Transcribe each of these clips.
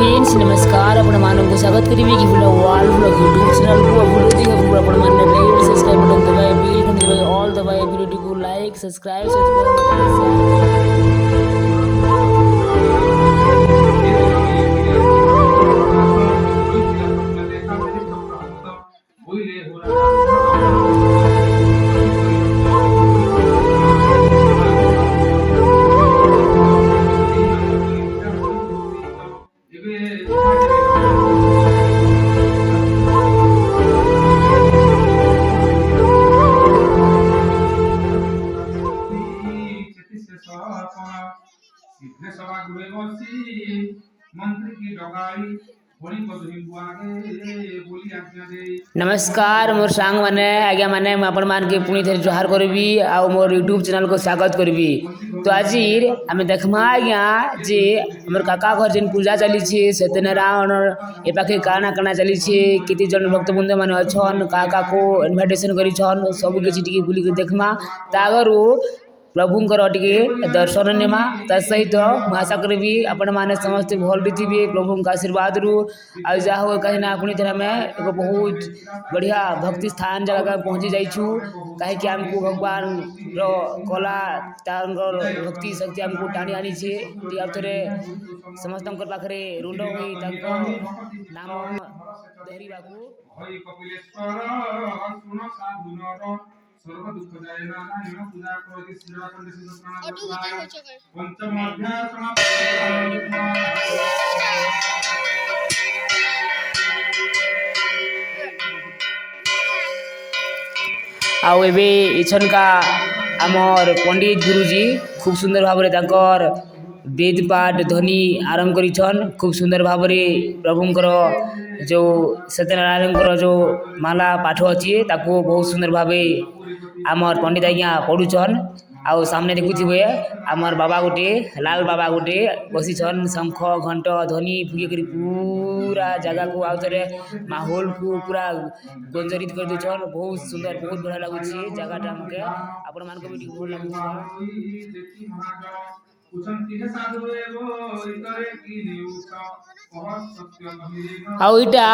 Friends नमस्कार आपण मानव स्वागत करिबे कि बोला वाल ब्लॉग यूट्यूब चैनल को वीडियो देखो आपण मानने लाइक सब्सक्राइब बटन दबाए बेल घंटी दबाए ऑल दबाए वीडियो को लाइक सब्सक्राइब नमस्कार मोर सांग माने आज्ञा माने आपण मान के पुणी थे जोहार करबी आ मोर यूट्यूब चैनल को स्वागत करबी। तो आज आम देखमा आज्ञा जे हमर काका घर जेन पूजा चली छे सत्यनारायण ए पाखे काना काना चली छे किति जन भक्त बंधु माने अछन काका को इनविटेशन करी छन सब किछि टिके बुली के देखमा तागरु प्रभुंकर टिके दर्शन नेमा ता सहित मु आशा करबी आपण माने समस्त भल रीतिबे प्रभु का आशीर्वाद रु आ जा हो कहीं ना पुणी थे हमें एक बहुत बढ़िया भक्ति स्थान जगह का पहुंची जाइछु कहे कि हमको भगवान रो कला तांकर भक्ति शक्ति हमको टाणी आनी छे ती थरे समस्त पाखरे रुंड होई तांको नाम धरी बाकू होई कपिलेश्वर सुनो साधुनर सर्व दुख जाय नारायण पूजा करति सेवा करति सुप्राण पंचम अध्याय आउ एबे इछन का आमर पंडित गुरुजी खूब सुंदर भाव तांकर वेद पाठ ध्वनि आरंभ करिछन खूब सुंदर भाव प्रभुंकर जो सत्यनारायण जो माला पाठ अच्छी ताको बहुत सुंदर भाव आमर पंडित आज्ञा पढ़ुछन आउ सामने देखुथिबे आमर बाबा गोटे लाल बाबा गोटे बसीछन शंख घंट ध्वनि फुगे करी पूरा जगह को आउ थरे माहौल को पूरा गंजरित कर देछन बहुत सुंदर बहुत बढ़िया लागुछि जगह टा हमके आपण मान को भी भल लागुछि आउ इटा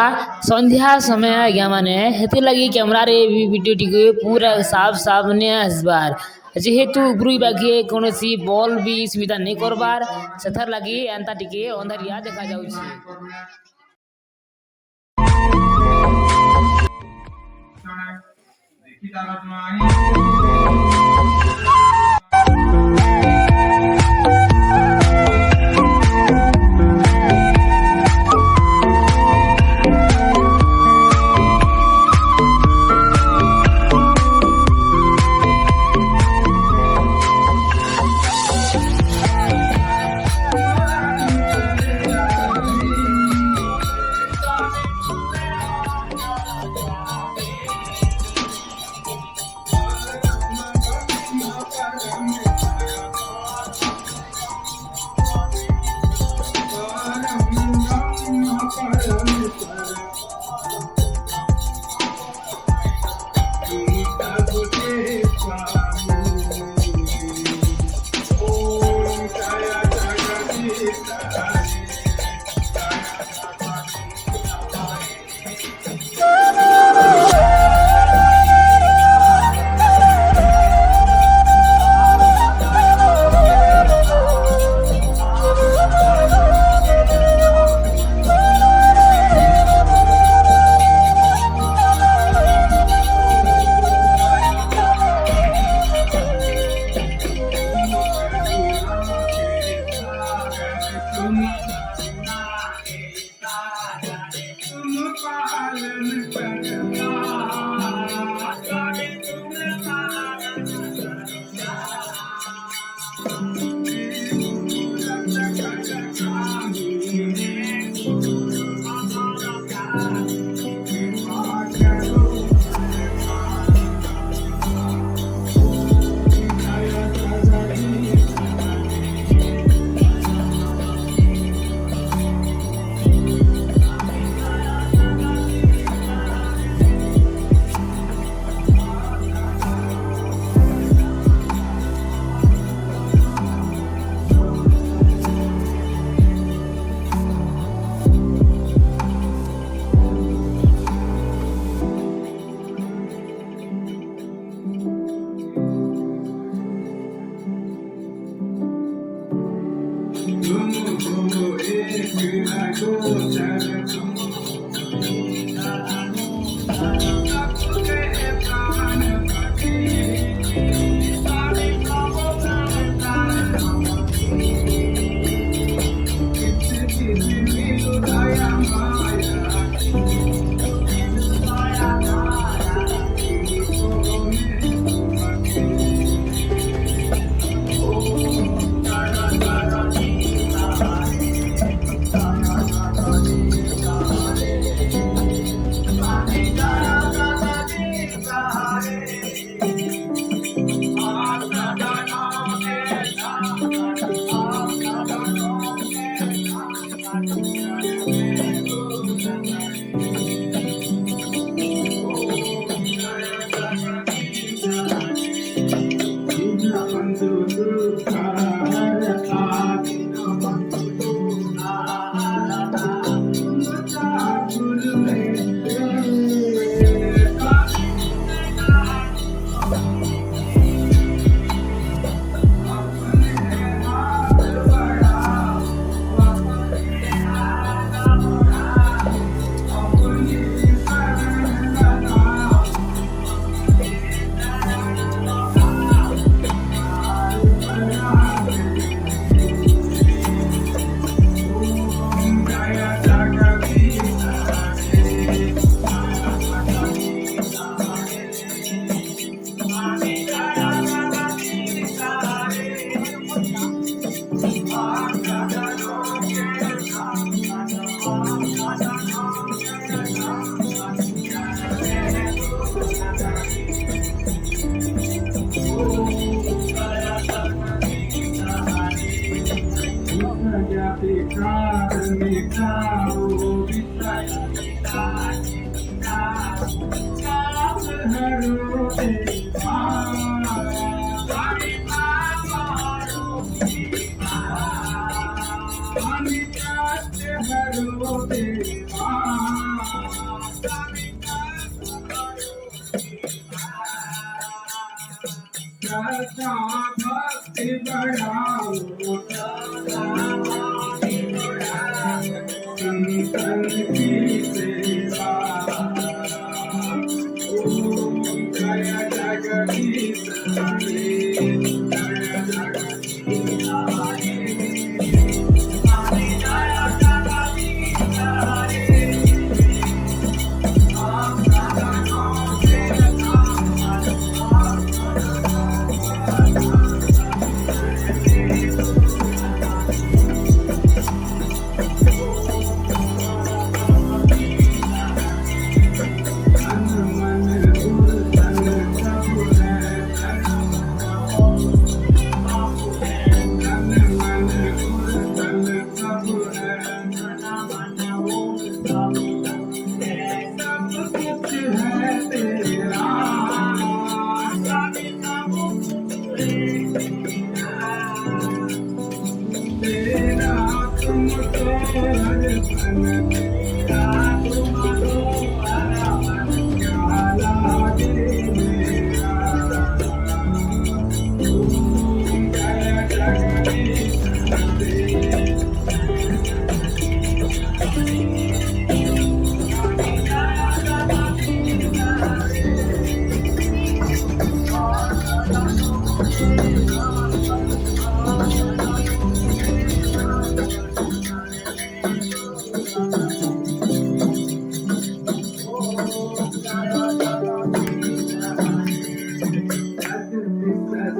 संध्या समय आज्ञा माने हेते लगी कैमरा रे वीडियो टिके पूरा साफ साफ ने आसबार जेहेतु उपरुई बागे कोनोसी बॉल भी सुविधा नहीं करबार सेथर लगी एंता टिके अंधारिया देखा जाउछि। भक्ति बढ़ाओ संतन की सेवा ओम जय जगदीश हरे जय जगदीश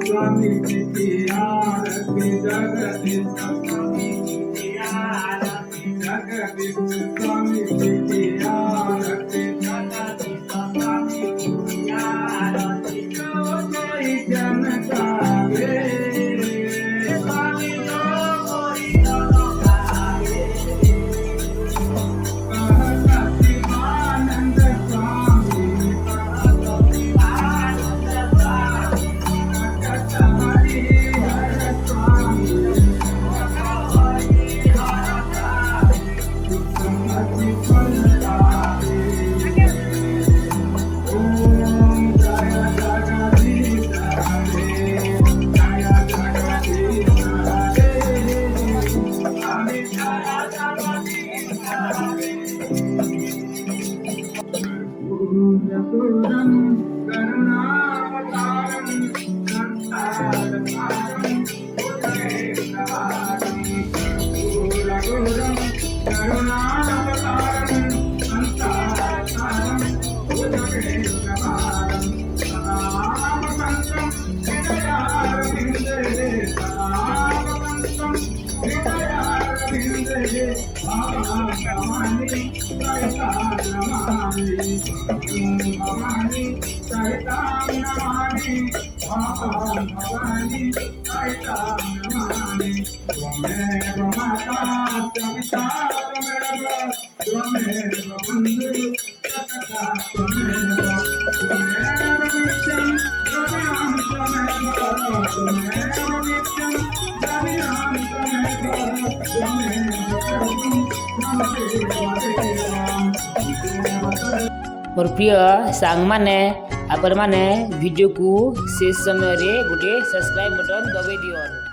स्वामी की आरती जगदीश स्वामी की आरती जगदीश स्वामी की आरती जगदीश स्वामी की आरती कोई जन गावे स्वामी तो कोई न गावे सचिदानंद स्वामी भवानी कैसा माने त्वमेव माता पिता त्वमेव बंधु सखा त्वमेव नित्यं रम्यां त्वमेव नित्यं रम्यां त्वमेव सर्वं मम देवा मोर प्रिय सांग माने आपण माने वीडियो को शेष समय रे गोटे सब्सक्राइब बटन दबाई दियो।